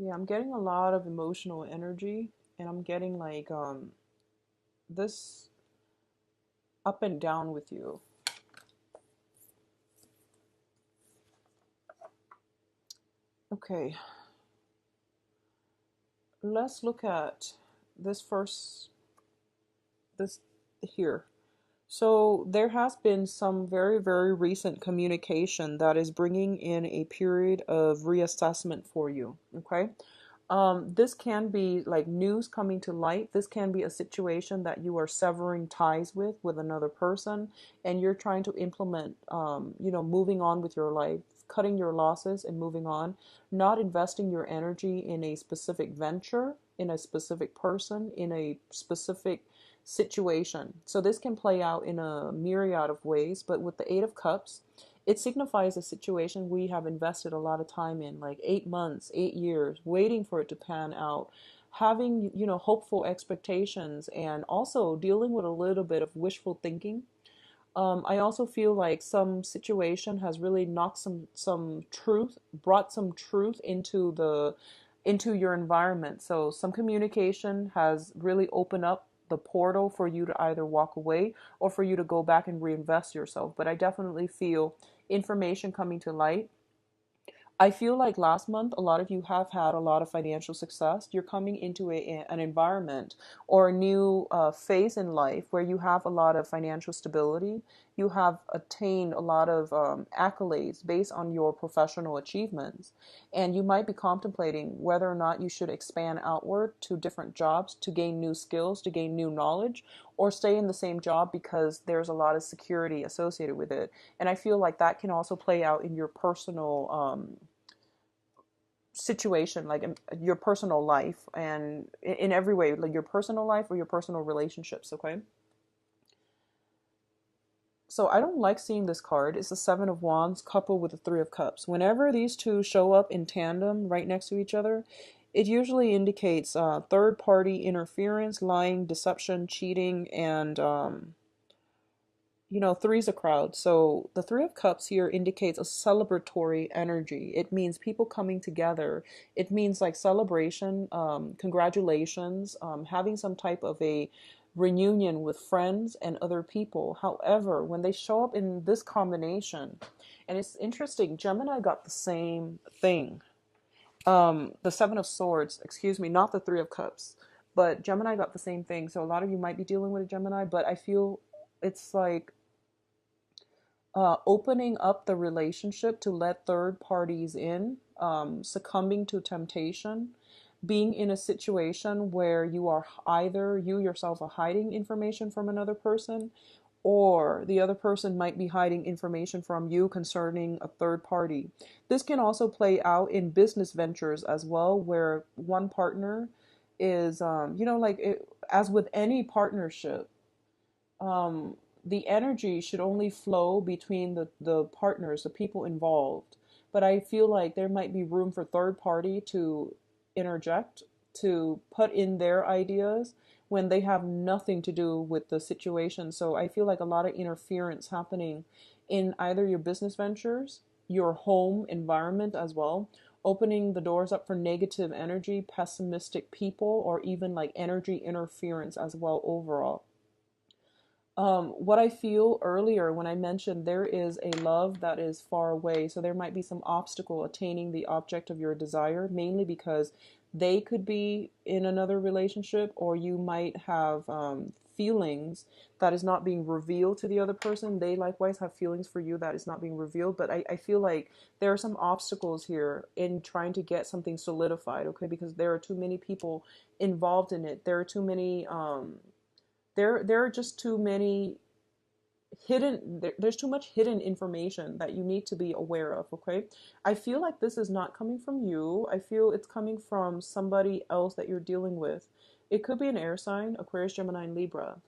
Yeah, I'm getting a lot of emotional energy, and I'm getting like this up and down with you. Okay, let's look at this first, this here. So there has been some very, very recent communication that is bringing in a period of reassessment for you. Okay. This can be like news coming to light. This can be a situation that you are severing ties with another person, and you're trying to implement, moving on with your life, cutting your losses and moving on, not investing your energy in a specific venture, in a specific person, in a specific situation. So this can play out in a myriad of ways, but with the Eight of Cups, it signifies a situation we have invested a lot of time in, like 8 months, 8 years, waiting for it to pan out, having, hopeful expectations, and also dealing with a little bit of wishful thinking. I also feel like some situation has really knocked some truth, brought some truth into your environment. So some communication has really opened up the portal for you to either walk away or for you to go back and reinvest yourself. But I definitely feel information coming to light. I feel like last month, a lot of you have had a lot of financial success. You're coming into an environment or a new phase in life where you have a lot of financial stability. You have attained a lot of accolades based on your professional achievements. And you might be contemplating whether or not you should expand outward to different jobs to gain new skills, to gain new knowledge, or stay in the same job because there's a lot of security associated with it. And I feel like that can also play out in your personal situation, like in your personal life, and in every way, like your personal life or your personal relationships. Okay. So I don't like seeing this card. It's the Seven of Wands coupled with the Three of Cups. Whenever these two show up in tandem right next to each other, it usually indicates third party interference, lying, deception, cheating, and three's a crowd. So the Three of Cups here indicates a celebratory energy. It means people coming together. It means like celebration, congratulations, having some type of a reunion with friends and other people. However, when they show up in this combination, and it's interesting, Gemini got the same thing. The Seven of Swords, excuse me, not the Three of Cups, but Gemini got the same thing. So a lot of you might be dealing with a Gemini, but I feel it's like opening up the relationship to let third parties in, succumbing to temptation, being in a situation where you are either you yourself are hiding information from another person, or the other person might be hiding information from you concerning a third party. This can also play out in business ventures as well, where one partner is, as with any partnership, the energy should only flow between the partners, the people involved. But I feel like there might be room for third party to interject, to put in their ideas when they have nothing to do with the situation. So I feel like a lot of interference happening in either your business ventures, your home environment as well, opening the doors up for negative energy, pessimistic people, or even like energy interference as well overall. What I feel earlier when I mentioned there is a love that is far away, so there might be some obstacle attaining the object of your desire, mainly because they could be in another relationship, or you might have feelings that is not being revealed to the other person. They likewise have feelings for you that is not being revealed, but I feel like there are some obstacles here in trying to get something solidified, okay? Because there are too many people involved in it. There are too many there are just too many there's too much hidden information that you need to be aware of. Okay, I feel like this is not coming from you. I feel it's coming from somebody else that you're dealing with. It could be an air sign: Aquarius, Gemini, and Libra.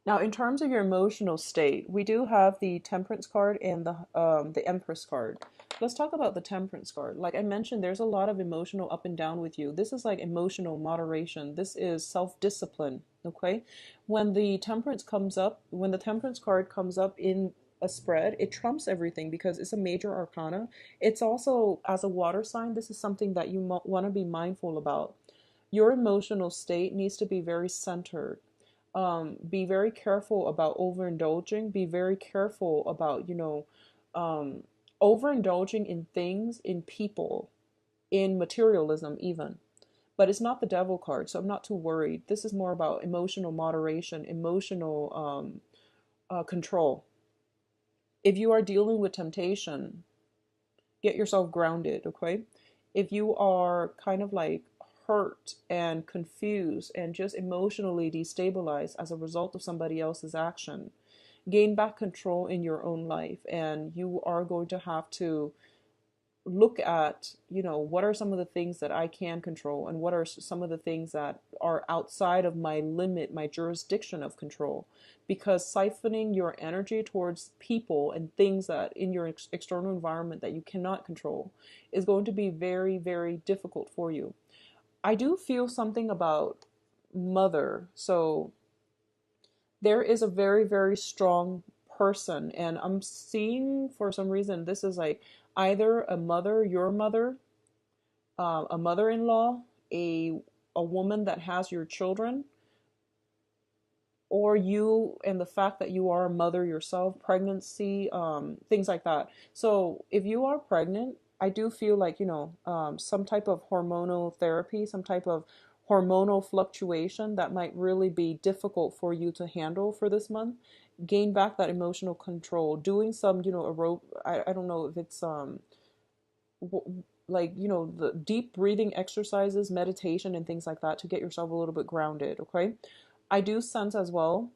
Now, in terms of your emotional state, we do have the Temperance card and the Empress card. Let's talk about the Temperance card. Like I mentioned, there's a lot of emotional up and down with you. This is like emotional moderation. This is self-discipline. Okay, when the Temperance card comes up in a spread, it trumps everything because it's a major arcana. It's also, as a water sign, this is something that you want to be mindful about. Your emotional state needs to be very centered. Be very careful about overindulging. Be very careful about, um, overindulging in things, in people, in materialism, even. But it's not the devil card, so I'm not too worried. This is more about emotional moderation, emotional control. If you are dealing with temptation, get yourself grounded, okay? If you are kind of like hurt and confused and just emotionally destabilized as a result of somebody else's action, gain back control in your own life. And you are going to have to look at, what are some of the things that I can control and what are some of the things that are outside of my limit, my jurisdiction of control. Because siphoning your energy towards people and things that in your external environment that you cannot control is going to be very, very difficult for you. I do feel something about mother. So there is a very, very strong person, and I'm seeing for some reason this is like either a mother, your mother, a mother-in-law, a a woman that has your children, or you and the fact that you are a mother yourself, pregnancy, things like that. So if you are pregnant, I do feel like, some type of hormonal therapy, some type of hormonal fluctuation that might really be difficult for you to handle for this month. Gain back that emotional control, doing some, I don't know if it's, like, the deep breathing exercises, meditation, and things like that to get yourself a little bit grounded, okay? I do sense as well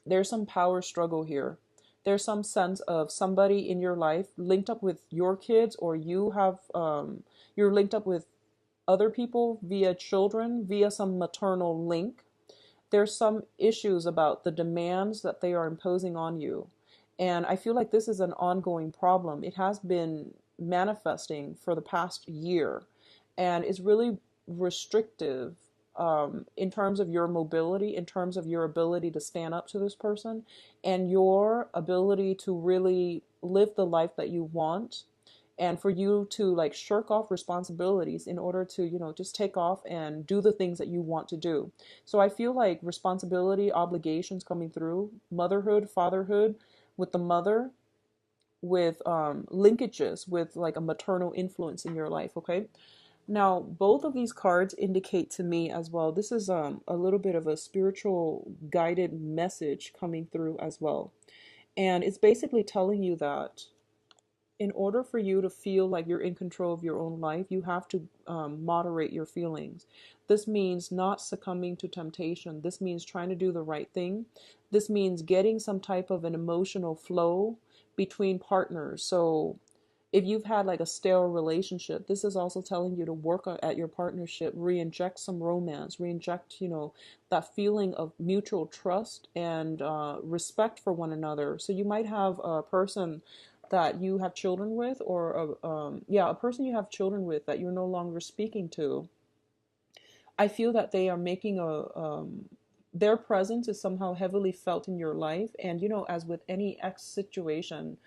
there's some power struggle here. There's some sense of somebody in your life linked up with your kids, or you're linked up with other people via children, via some maternal link. There's some issues about the demands that they are imposing on you. And I feel like this is an ongoing problem. It has been manifesting for the past year, and it's really restrictive, in terms of your mobility, in terms of your ability to stand up to this person, and your ability to really live the life that you want, and for you to like shirk off responsibilities in order to, just take off and do the things that you want to do. So I feel like responsibility, obligations coming through, motherhood, fatherhood, with the mother, with linkages with like a maternal influence in your life, okay? Now, both of these cards indicate to me as well, this is a little bit of a spiritual guided message coming through as well. And it's basically telling you that in order for you to feel like you're in control of your own life, you have to moderate your feelings. This means not succumbing to temptation. This means trying to do the right thing. This means getting some type of an emotional flow between partners. So if you've had like a stale relationship, this is also telling you to work at your partnership, re-inject some romance, re-inject, that feeling of mutual trust and respect for one another. So you might have a person that you have children with, or a person you have children with that you're no longer speaking to. I feel that they are making their presence is somehow heavily felt in your life. And, as with any ex situation,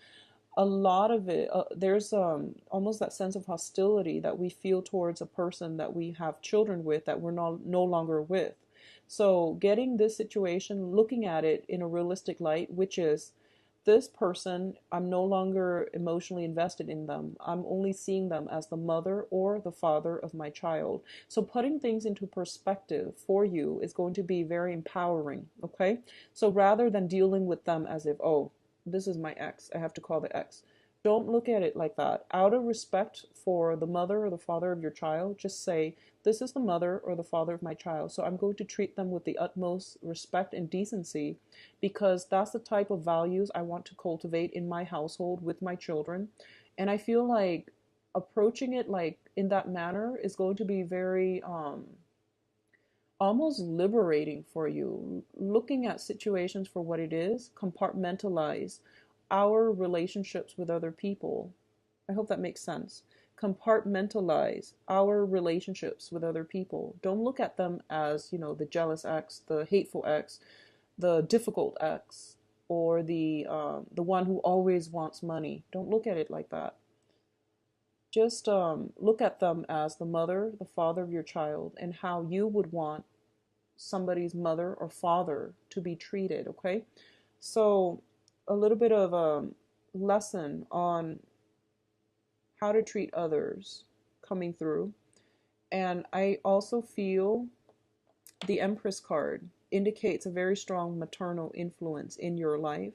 a lot of it, there's almost that sense of hostility that we feel towards a person that we have children with that we're no longer with. So getting this situation, looking at it in a realistic light, which is this person, I'm no longer emotionally invested in them. I'm only seeing them as the mother or the father of my child. So putting things into perspective for you is going to be very empowering, okay? So rather than dealing with them as if, oh, this is my ex, I have to call the ex. Don't look at it like that. Out of respect for the mother or the father of your child, just say, this is the mother or the father of my child. So I'm going to treat them with the utmost respect and decency, because that's the type of values I want to cultivate in my household with my children. And I feel like approaching it like in that manner is going to be very almost liberating for you. Looking at situations for what it is, compartmentalize our relationships with other people. I hope that makes sense. Compartmentalize our relationships with other people. Don't look at them as, the jealous ex, the hateful ex, the difficult ex. or the one who always wants money. Don't look at it like that. Just look at them as the mother, the father of your child, and how you would want somebody's mother or father to be treated. Okay, so a little bit of a lesson on how to treat others coming through. And I also feel the Empress card indicates a very strong maternal influence in your life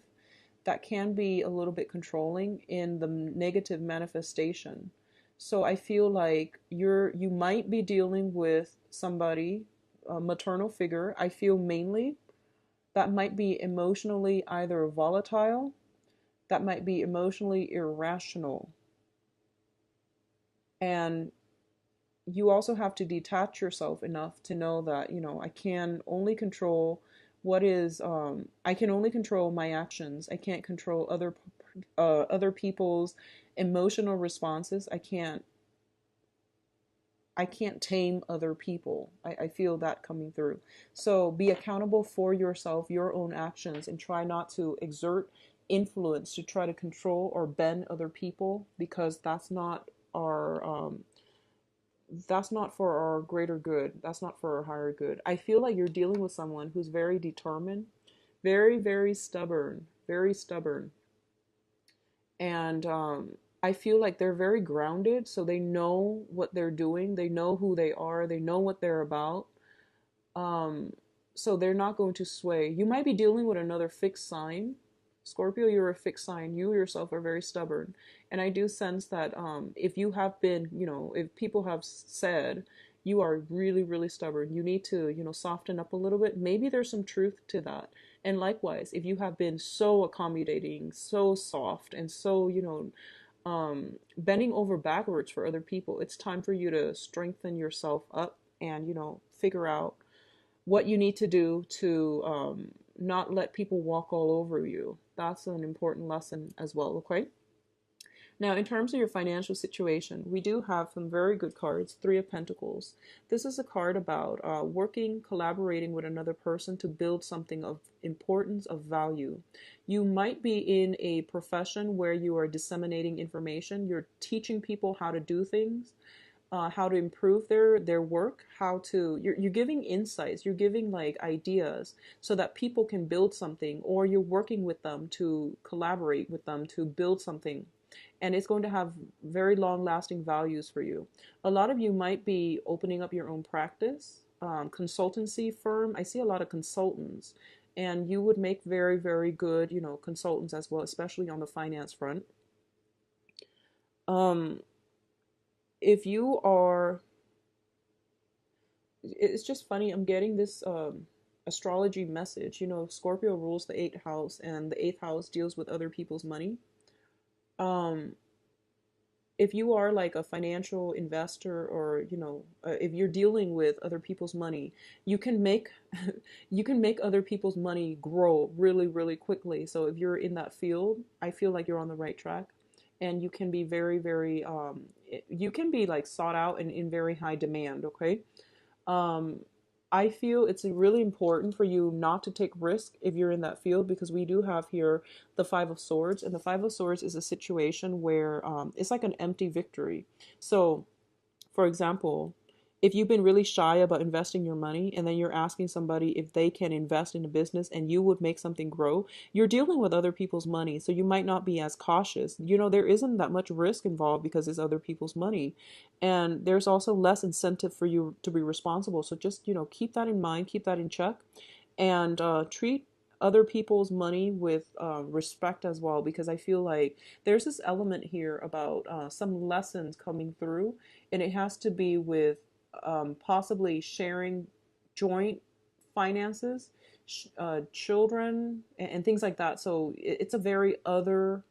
that can be a little bit controlling in the negative manifestation. So I feel like you might be dealing with somebody, a maternal figure. I feel mainly that might be emotionally either volatile, that might be emotionally irrational. And you also have to detach yourself enough to know that, I can only control I can only control my actions. I can't control other people's emotional responses. I can't tame other people. I feel that coming through. So be accountable for yourself, your own actions, and try not to exert influence to try to control or bend other people, because that's not for our greater good. That's not for our higher good. I feel like you're dealing with someone who's very determined, very, very stubborn, very stubborn. And I feel like they're very grounded, so they know what they're doing, they know who they are, they know what they're about. Um, so they're not going to sway. You might be dealing with another fixed sign. Scorpio, you're a fixed sign. You yourself are very stubborn. And I do sense that if you have been, if people have said you are really, really stubborn, you need to, soften up a little bit. Maybe there's some truth to that. And likewise, if you have been so accommodating, so soft, and so, bending over backwards for other people, it's time for you to strengthen yourself up and, figure out what you need to do to not let people walk all over you. That's an important lesson as well, okay? Now, in terms of your financial situation, we do have some very good cards. Three of Pentacles. This is a card about working, collaborating with another person to build something of importance, of value. You might be in a profession where you are disseminating information. You're teaching people how to do things, how to improve their work, you're giving insights, you're giving like ideas so that people can build something, or you're working with them to collaborate with them to build something, and it's going to have very long lasting values for you. A lot of you might be opening up your own practice, consultancy firm. I see a lot of consultants, and you would make very, very good, consultants as well, especially on the finance front. um if you are It's just funny, I'm getting this astrology message. Scorpio rules the eighth house, and the eighth house deals with other people's money. um if you are like a financial investor, or if you're dealing with other people's money, you can make you can make other people's money grow really, really quickly. So if you're in that field, I feel like you're on the right track, and you can be very, very you can be like sought out and in very high demand. Okay. um, I feel it's really important for you not to take risk if you're in that field, because we do have here the Five of Swords, and the Five of Swords is a situation where it's like an empty victory. So, for example, if you've been really shy about investing your money, and then you're asking somebody if they can invest in a business and you would make something grow, you're dealing with other people's money. So you might not be as cautious. There isn't that much risk involved because it's other people's money. And there's also less incentive for you to be responsible. So just, keep that in mind, keep that in check, and treat other people's money with respect as well, because I feel like there's this element here about some lessons coming through, and it has to be with possibly sharing joint finances, children, and things like that. So it's a very other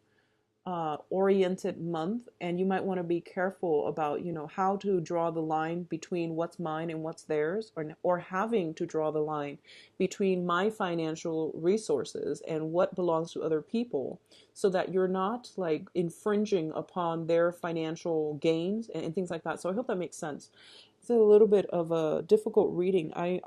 oriented month, and you might want to be careful about how to draw the line between what's mine and what's theirs, or having to draw the line between my financial resources and what belongs to other people, so that you're not like infringing upon their financial gains and things like that. So I hope that makes sense. It's a little bit of a difficult reading. I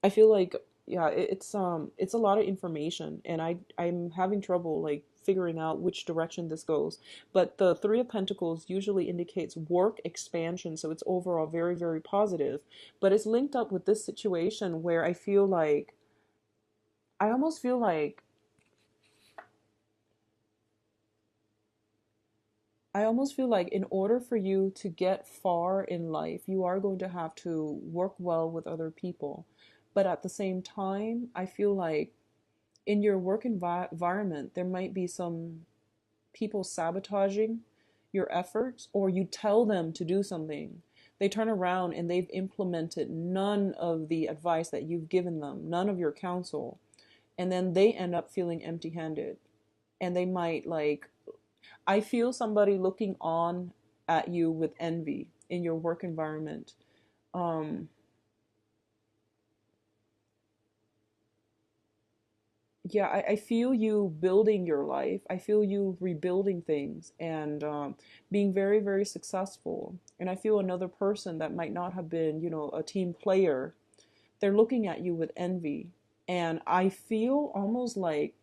feel like yeah, it's a lot of information, and I'm having trouble like figuring out which direction this goes. But the Three of Pentacles usually indicates work expansion, so it's overall very, very positive. But it's linked up with this situation where I almost feel like in order for you to get far in life, you are going to have to work well with other people. But at the same time, I feel like in your work environment, there might be some people sabotaging your efforts, or you tell them to do something. They turn around and they've implemented none of the advice that you've given them, none of your counsel. And then they end up feeling empty handed. And they might like, I feel somebody looking on at you with envy in your work environment. Um, yeah, I feel you building your life. I feel you rebuilding things and being very, very successful. And I feel another person that might not have been, a team player, they're looking at you with envy. And I feel almost like,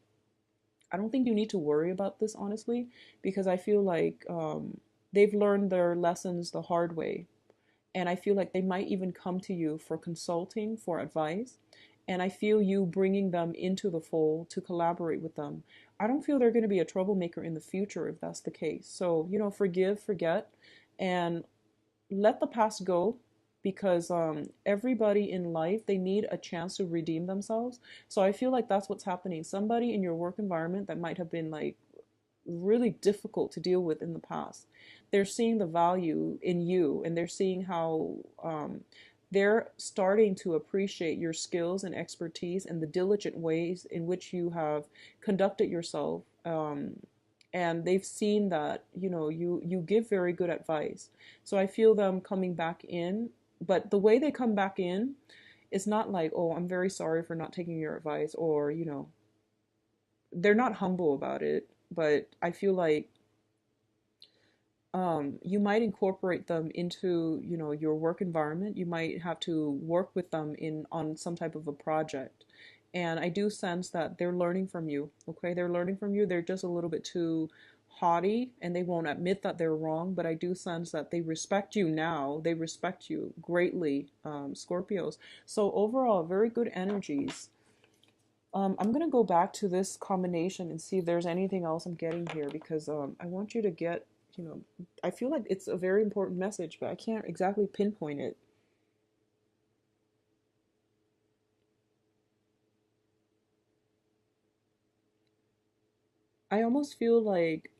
I don't think you need to worry about this, honestly, because I feel like they've learned their lessons the hard way. And I feel like they might even come to you for consulting, for advice. And I feel you bringing them into the fold to collaborate with them. I don't feel they're going to be a troublemaker in the future if that's the case. So, forgive, forget, and let the past go, because everybody in life, they need a chance to redeem themselves. So I feel like that's what's happening. Somebody in your work environment that might have been like really difficult to deal with in the past, they're seeing the value in you, and they're seeing how they're starting to appreciate your skills and expertise and the diligent ways in which you have conducted yourself. And they've seen that you give very good advice. So I feel them coming back in, but the way they come back in is not like, oh, I'm very sorry for not taking your advice, or they're not humble about it. But I feel like you might incorporate them into your work environment. You might have to work with them in on some type of a project, and I do sense that they're learning from you. Okay, they're learning from you. They're just a little bit too haughty, and they won't admit that they're wrong, but I do sense that they respect you now. They respect you greatly, Scorpios. So overall, very good energies. I'm gonna go back to this combination and see if there's anything else I'm getting here, because I want you to get, I feel like it's a very important message, but I can't exactly pinpoint it. I almost feel like,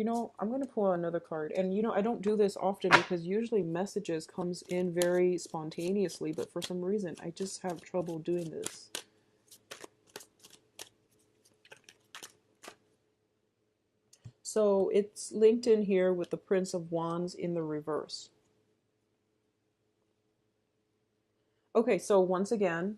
I'm gonna pull another card, and I don't do this often because usually messages comes in very spontaneously, but for some reason I just have trouble doing this. So it's linked in here with the Prince of Wands in the reverse. Okay, so once again,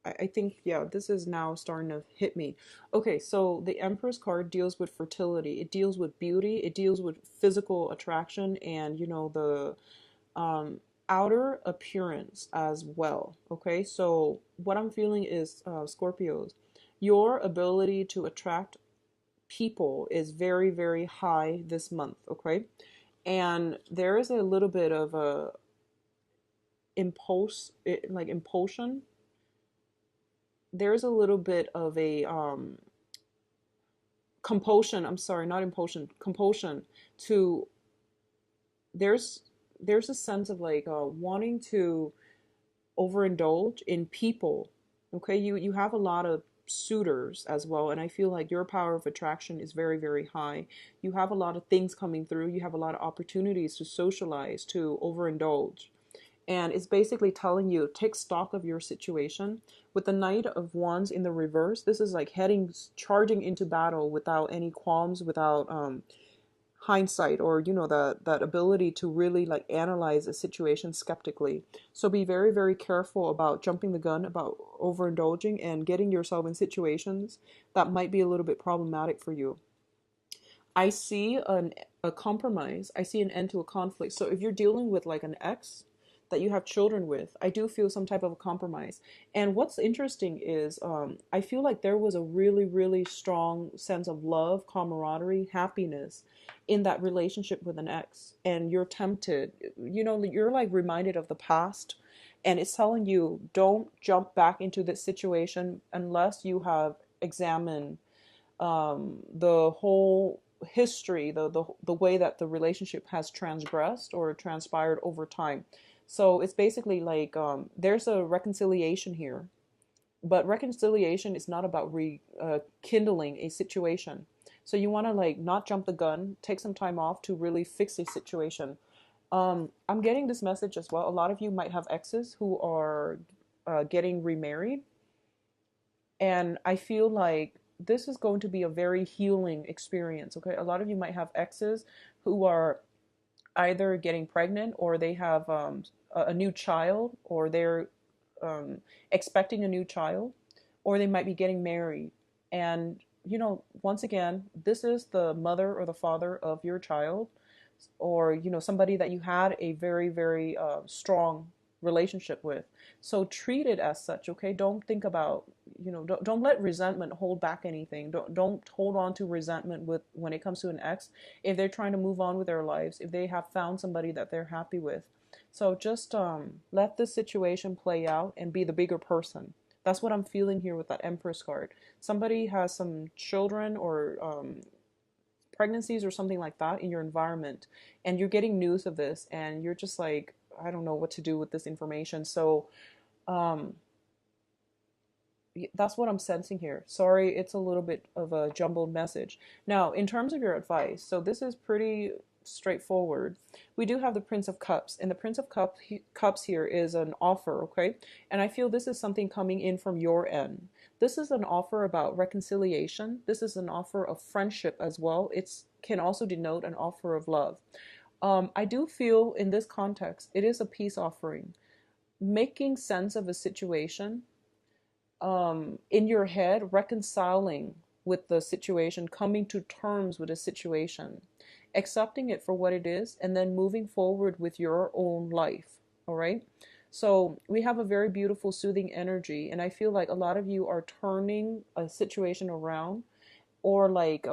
I think, yeah, this is now starting to hit me. Okay, so the Empress card deals with fertility. It deals with beauty. It deals with physical attraction and, the outer appearance as well. Okay, so what I'm feeling is, Scorpios, your ability to attract people is very, very high this month. Okay, and there is a little bit of a impulsion. There's a little bit of a compulsion. I'm sorry, not impulsion, compulsion to. There's there's a sense of like wanting to overindulge in people. Okay, you have a lot of suitors as well, and I feel like your power of attraction is very, very high. You have a lot of things coming through. You have a lot of opportunities to socialize, to overindulge. And it's basically telling you, take stock of your situation. With the Knight of Wands in the reverse, this is like charging into battle without any qualms, without hindsight, or that ability to really like analyze a situation skeptically. So be very, very careful about jumping the gun, about overindulging and getting yourself in situations that might be a little bit problematic for you. I see a compromise. I see an end to a conflict. So if you're dealing with like an ex that you have children with, I do feel some type of a compromise. And what's interesting is I feel like there was a really, really strong sense of love, camaraderie, happiness in that relationship with an ex. And you're tempted, you're like reminded of the past. And it's telling you, don't jump back into this situation unless you have examined the whole history, the way that the relationship has transgressed or transpired over time. So it's basically like there's a reconciliation here, but reconciliation is not about rekindling a situation. So you want to like not jump the gun, take some time off to really fix a situation. I'm getting this message as well. A lot of you might have exes who are getting remarried, and I feel like this is going to be a very healing experience. Okay, a lot of you might have exes who are either getting pregnant, or they have a new child, or they're expecting a new child, or they might be getting married. And, once again, this is the mother or the father of your child, or, somebody that you had a very, very strong relationship with. So treat it as such, okay? Don't think about, don't let resentment hold back anything. Don't hold on to resentment with when it comes to an ex, if they're trying to move on with their lives, if they have found somebody that they're happy with. So just let the situation play out and be the bigger person. That's what I'm feeling here with that Empress card. Somebody has some children or pregnancies or something like that in your environment, and you're getting news of this, and you're just like, I don't know what to do with this information. So um, that's what I'm sensing here. Sorry, it's a little bit of a jumbled message. Now, in terms of your advice, so this is pretty straightforward. We do have the Prince of Cups, and the Prince of Cups here is an offer, okay? And I feel this is something coming in from your end. This is an offer about reconciliation. This is an offer of friendship as well. It can also denote an offer of love. I do feel in this context, it is a peace offering, making sense of a situation in your head, reconciling with the situation, coming to terms with the situation, accepting it for what it is, and then moving forward with your own life. All right. So we have a very beautiful, soothing energy, and I feel like a lot of you are turning a situation around, or like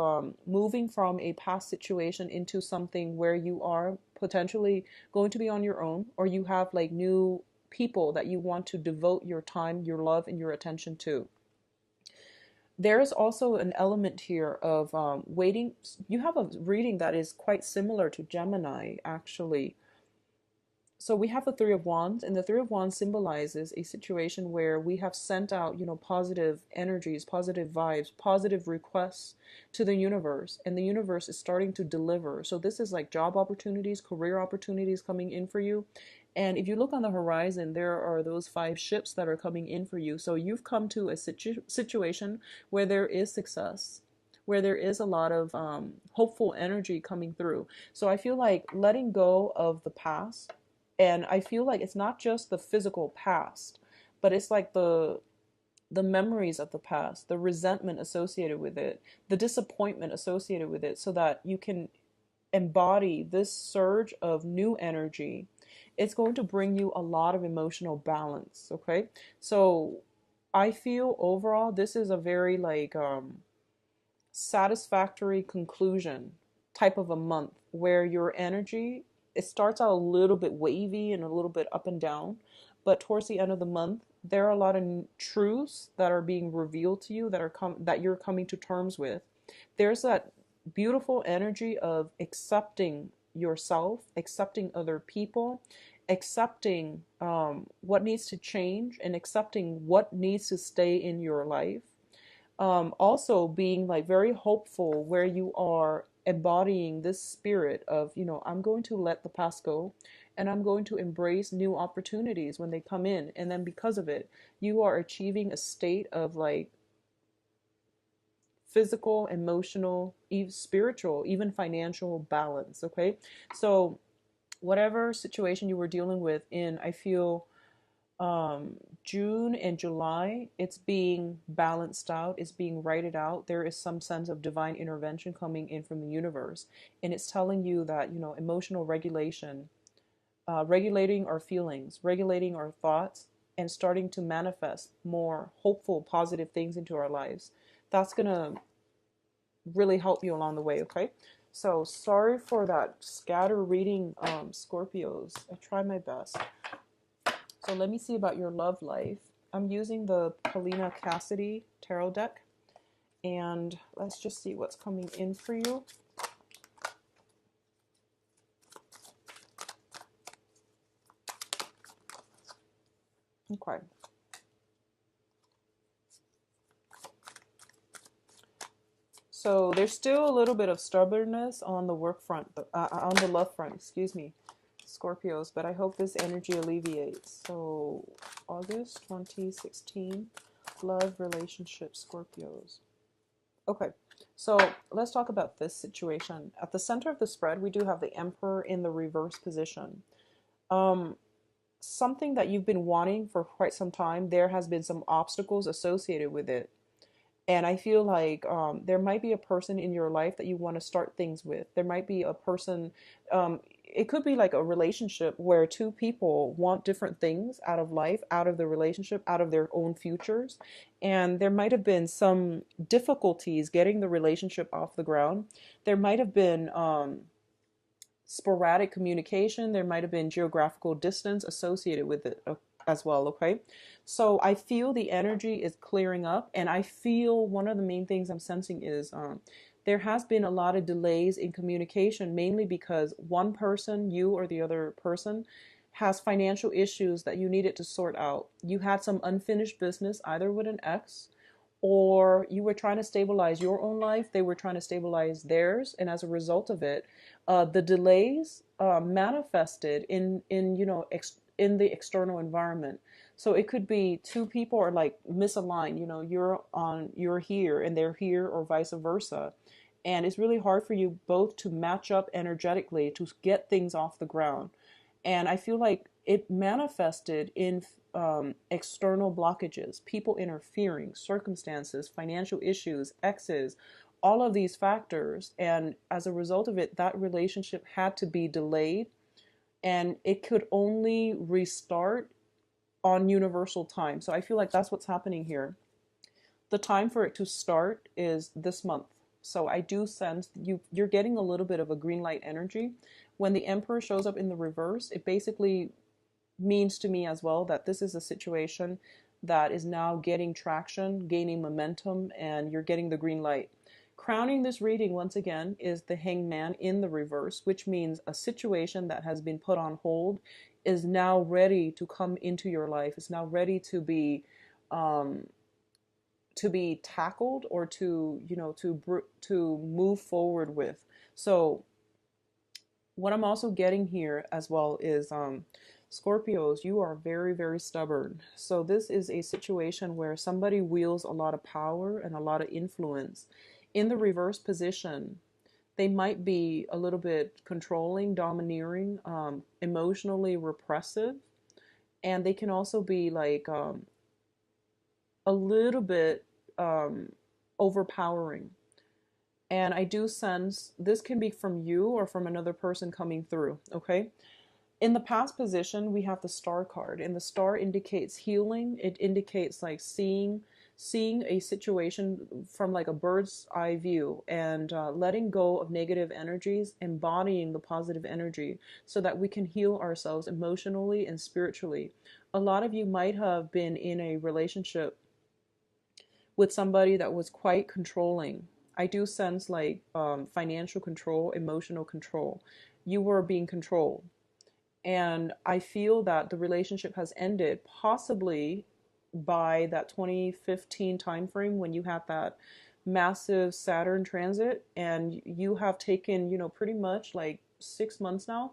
moving from a past situation into something where you are potentially going to be on your own, or you have like new people that you want to devote your time, your love, and your attention to. There is also an element here of waiting. You have a reading that is quite similar to Gemini, actually. So we have the Three of Wands, and the Three of Wands symbolizes a situation where we have sent out, positive energies, positive vibes, positive requests to the universe, and the universe is starting to deliver. So this is like job opportunities, career opportunities coming in for you. And if you look on the horizon, there are those 5 ships that are coming in for you. So you've come to a situation where there is success, where there is a lot of hopeful energy coming through. So I feel like letting go of the past, and I feel like it's not just the physical past, but it's like the memories of the past, the resentment associated with it, the disappointment associated with it, so that you can embody this surge of new energy. It's going to bring you a lot of emotional balance, okay? So I feel overall this is a very like satisfactory conclusion type of a month, where your energy, it starts out a little bit wavy and a little bit up and down, but towards the end of the month there are a lot of truths that are being revealed to you, that you're coming to terms with. There's that beautiful energy of accepting yourself, accepting other people, accepting what needs to change, and accepting what needs to stay in your life. Also being like very hopeful, where you are embodying this spirit of, I'm going to let the past go, and I'm going to embrace new opportunities when they come in. And then because of it, you are achieving a state of like physical, emotional, even spiritual, even financial balance. Okay. So whatever situation you were dealing with in, I feel June and July, it's being balanced out, it's being righted out. There is some sense of divine intervention coming in from the universe, and it's telling you that, emotional regulation regulating our feelings, regulating our thoughts, and starting to manifest more hopeful, positive things into our lives. That's going to really help you along the way, okay? So sorry for that scatter reading, Scorpios. I try my best. So let me see about your love life. I'm using the Paulina Cassidy tarot deck, and let's just see what's coming in for you. Okay. So there's still a little bit of stubbornness on the work front, on the love front, excuse me, Scorpios, but I hope this energy alleviates. So August 2016, love, relationship, Scorpios. Okay, so let's talk about this situation. At the center of the spread, we do have the Emperor in the reverse position. Um, Something that you've been wanting for quite some time, there has been some obstacles associated with it. And I feel like there might be a person in your life that you want to start things with. There might be a person, it could be like a relationship where two people want different things out of life, out of the relationship, out of their own futures. And there might have been some difficulties getting the relationship off the ground. There might have been sporadic communication. There might have been geographical distance associated with it as well, okay? So I feel the energy is clearing up, and I feel one of the main things I'm sensing is there has been a lot of delays in communication, mainly because one person, you or the other person, has financial issues that you needed to sort out. You had some unfinished business, either with an ex, or you were trying to stabilize your own life, they were trying to stabilize theirs, and as a result of it, the delays manifested in in the external environment. So it could be two people are like misaligned. You're here and they're here, or vice versa, and it's really hard for you both to match up energetically to get things off the ground. And I feel like it manifested in external blockages, people interfering, circumstances, financial issues, exes, all of these factors. And as a result of it, that relationship had to be delayed, and it could only restart on universal time. So I feel like that's what's happening here. The time for it to start is this month. So I do sense you're getting a little bit of a green light energy. When the Emperor shows up in the reverse, it basically means to me as well that this is a situation that is now getting traction, gaining momentum, and you're getting the green light. Crowning this reading once again is the Hangman in the reverse, which means a situation that has been put on hold is now ready to come into your life. It's now ready um, to be tackled, or to move forward with. So what I'm also getting here as well is Scorpios, you are very, very stubborn. So this is a situation where somebody wields a lot of power and a lot of influence. In the reverse position, they might be a little bit controlling, domineering, emotionally repressive, and they can also be like a little bit overpowering. And I do sense this can be from you or from another person coming through, okay? In the past position, we have the star card, and the star indicates healing. It indicates like seeing a situation from like a bird's eye view, and letting go of negative energies, embodying the positive energy so that we can heal ourselves emotionally and spiritually. A lot of you might have been in a relationship with somebody that was quite controlling. I do sense like financial control, emotional control. You were being controlled. And I feel that the relationship has ended possibly by that 2015 timeframe, when you had that massive Saturn transit, and you have taken, pretty much like 6 months now.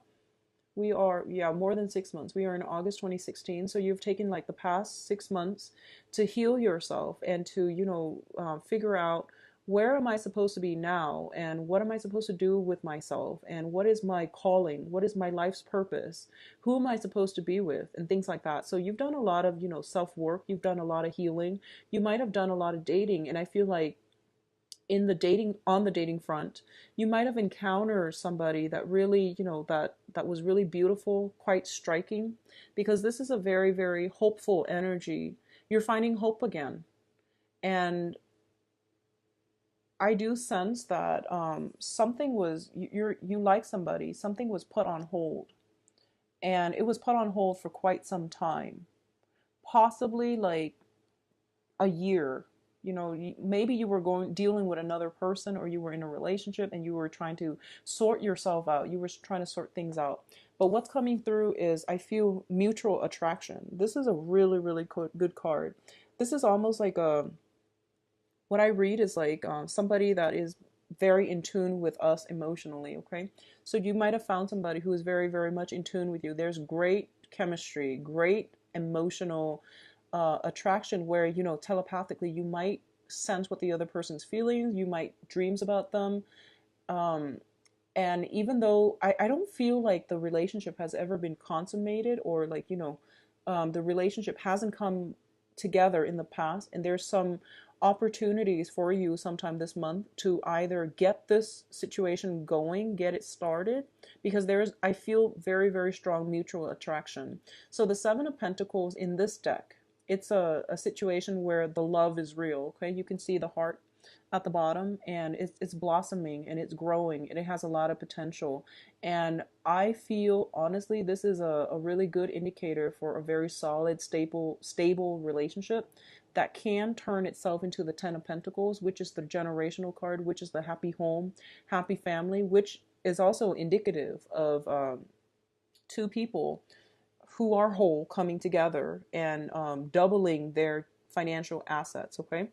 We are, yeah, more than 6 months. We are in August 2016. So you've taken like the past 6 months to heal yourself and to, figure out, where am I supposed to be now? And what am I supposed to do with myself? And what is my calling? What is my life's purpose? Who am I supposed to be with? And things like that. So you've done a lot of, self-work. You've done a lot of healing. You might have done a lot of dating. And I feel like in the dating on the dating front, you might have encountered somebody that really, that was really beautiful, quite striking, because this is a very, very hopeful energy. You're finding hope again. And I do sense that something was you like somebody, something was put on hold, and it was put on hold for quite some time, possibly like a year. Maybe you were going dealing with another person, or you were in a relationship and you were trying to sort yourself out. You were trying to sort things out. But what's coming through is, I feel mutual attraction. This is a really, really good card. This is almost like what I read is like somebody that is very in tune with us emotionally, okay? So you might have found somebody who is very, very much in tune with you. There's great chemistry, great emotional attraction where, telepathically you might sense what the other person's feeling, you might dreams about them. Um, and even though I don't feel like the relationship has ever been consummated, or like, the relationship hasn't come together in the past, and there's some opportunities for you sometime this month to either get this situation going, get it started, because I feel very, very strong mutual attraction. So the Seven of Pentacles in this deck, it's a situation where the love is real, okay? You can see the heart at the bottom, and it's blossoming and it's growing and it has a lot of potential. And I feel honestly this is a really good indicator for a very solid, stable relationship that can turn itself into the Ten of Pentacles, which is the generational card, which is the happy home, happy family, which is also indicative of two people who are whole coming together and doubling their financial assets, okay?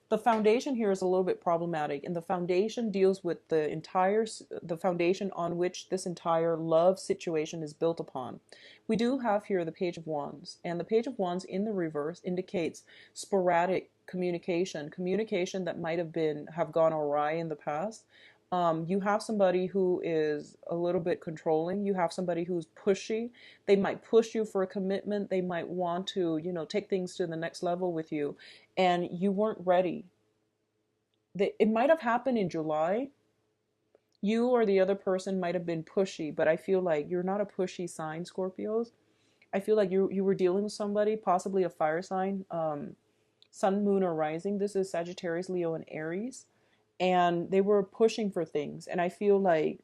The foundation here is a little bit problematic, and the foundation deals with the foundation on which this entire love situation is built upon. We do have here the Page of Wands, and the Page of Wands in the reverse indicates sporadic communication that might have gone awry in the past. You have somebody who is a little bit controlling. You have somebody who's pushy. They might push you for a commitment. They might want to, take things to the next level with you, and you weren't ready. It might have happened in July. You or the other person might have been pushy, but I feel like you're not a pushy sign, Scorpios. I feel like you were dealing with somebody, possibly a fire sign, sun, moon, or rising. This is Sagittarius, Leo, and Aries. And they were pushing for things. And I feel like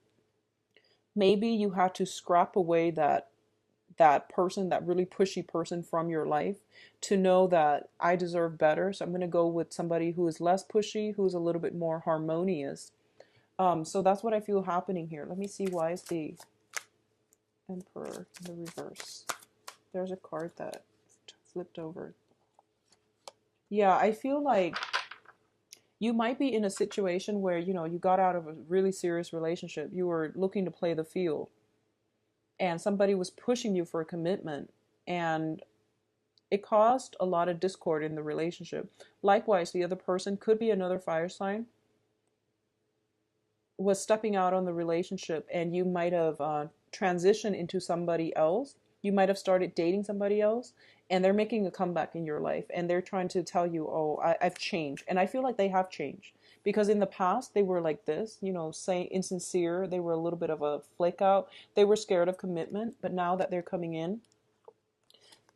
maybe you had to scrap away that person, that really pushy person from your life, to know that I deserve better. So I'm going to go with somebody who is less pushy, who's a little bit more harmonious. So that's what I feel happening here. Let me see, why is the Emperor in the reverse? There's a card that flipped over. Yeah, I feel like you might be in a situation where, you got out of a really serious relationship. You were looking to play the field, and somebody was pushing you for a commitment, and it caused a lot of discord in the relationship. Likewise, the other person could be another fire sign, was stepping out on the relationship, and you might have transitioned into somebody else. You might have started dating somebody else, and they're making a comeback in your life, and they're trying to tell you, oh, I've changed. And I feel like they have changed, because in the past they were like this, saying insincere. They were a little bit of a flake out. They were scared of commitment, but now that they're coming in,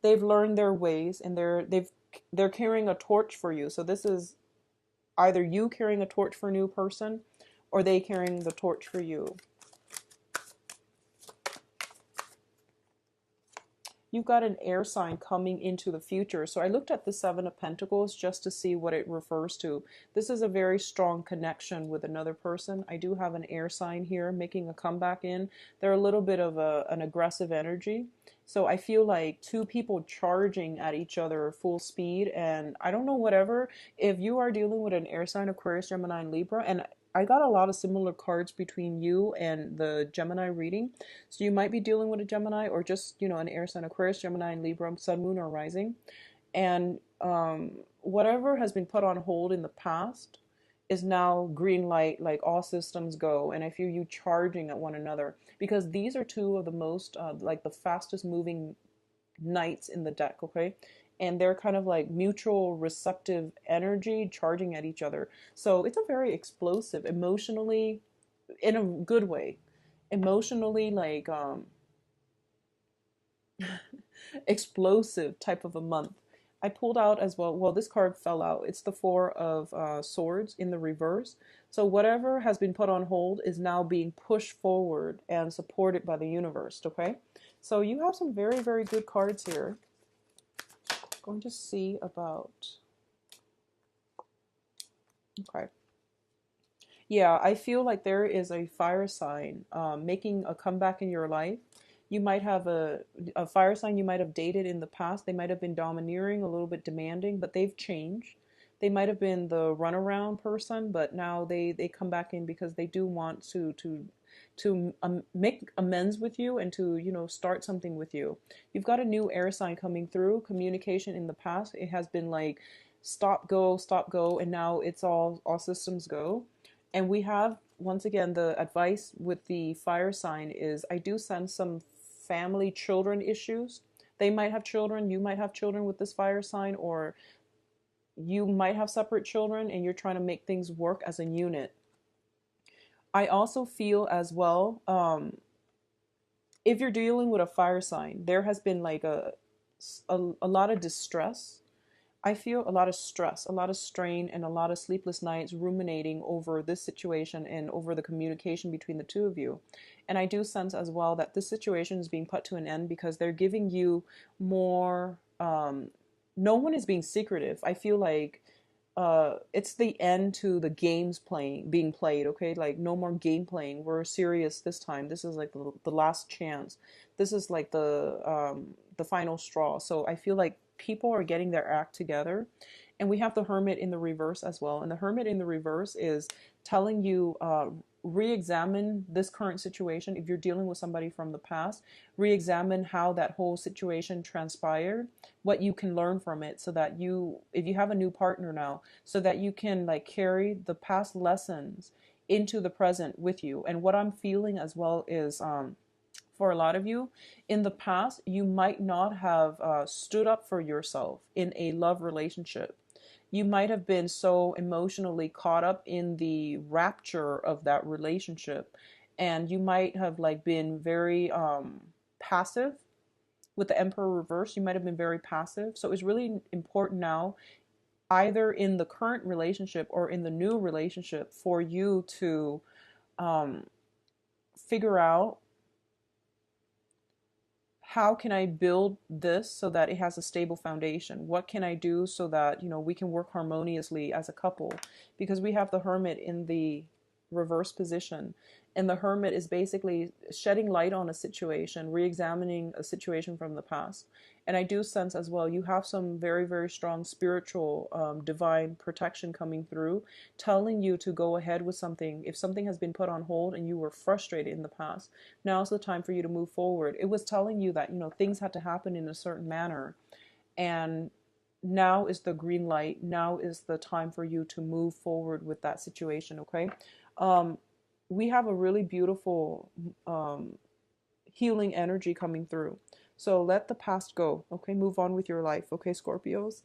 they've learned their ways, and they're carrying a torch for you. So this is either you carrying a torch for a new person, or they carrying the torch for you. You've got an air sign coming into the future. So I looked at the Seven of Pentacles just to see what it refers to. This is a very strong connection with another person. I do have an air sign here making a comeback in. They're a little bit of an aggressive energy. So I feel like two people charging at each other full speed. And I don't know, whatever, if you are dealing with an air sign, Aquarius, Gemini, and Libra, and I got a lot of similar cards between you and the Gemini reading. So you might be dealing with a Gemini, or just, an air sign, Aquarius, Gemini, and Libra, sun, moon, or rising. And whatever has been put on hold in the past is now green light, like all systems go. And I feel you charging at one another, because these are two of the most, like the fastest moving knights in the deck, okay? and they're kind of like mutual receptive energy charging at each other. So it's a very explosive, emotionally, in a good way, emotionally like explosive type of a month. I pulled out as well. Well, this card fell out. It's the Four of Swords in the reverse. So whatever has been put on hold is now being pushed forward and supported by the universe. Okay, so you have some very, very good cards here. Going to see about. Okay. Yeah, I feel like there is a fire sign making a comeback in your life. You might have a fire sign you might have dated in the past. They might have been domineering, a little bit demanding, but they've changed. They might have been the runaround person, but now they come back in because they do want to make amends with you and to start something with you. You've got a new air sign coming through. Communication in the past, it has been like stop go, and now it's all systems go. And we have, once again, the advice with the fire sign is I do sense some family children issues. They might have children, you might have children with this fire sign, or you might have separate children and you're trying to make things work as a unit. I also feel as well, if you're dealing with a fire sign, there has been like a lot of distress. I feel a lot of stress, a lot of strain, and a lot of sleepless nights ruminating over this situation and over the communication between the two of you. And I do sense as well that this situation is being put to an end because they're giving you more. No one is being secretive. I feel like it's the end to the games being played. Okay, like no more game playing. We're serious this time. This is like the last chance. This is like the final straw. So I feel like people are getting their act together. And we have the Hermit in the reverse as well. And the Hermit in the reverse is telling you, re-examine this current situation. If you're dealing with somebody from the past, re-examine how that whole situation transpired, what you can learn from it, so that if you have a new partner now, so that you can like carry the past lessons into the present with you. And what I'm feeling as well is, for a lot of you, in the past, you might not have stood up for yourself in a love relationship. You might have been so emotionally caught up in the rapture of that relationship, and you might have like been very passive. With the Emperor reverse, you might have been very passive. So it's really important now, either in the current relationship or in the new relationship, for you to um, figure out, how can I build this so that it has a stable foundation? What can I do so that, we can work harmoniously as a couple? Because we have the Hermit in the reverse position. And the Hermit is basically shedding light on a situation, re-examining a situation from the past. And I do sense as well, you have some very, very strong spiritual, divine protection coming through, telling you to go ahead with something. If something has been put on hold and you were frustrated in the past, now's the time for you to move forward. It was telling you that, things had to happen in a certain manner. And now is the green light. Now is the time for you to move forward with that situation, okay? Um, we have a really beautiful healing energy coming through. So let the past go, okay? Move on with your life, okay, Scorpios?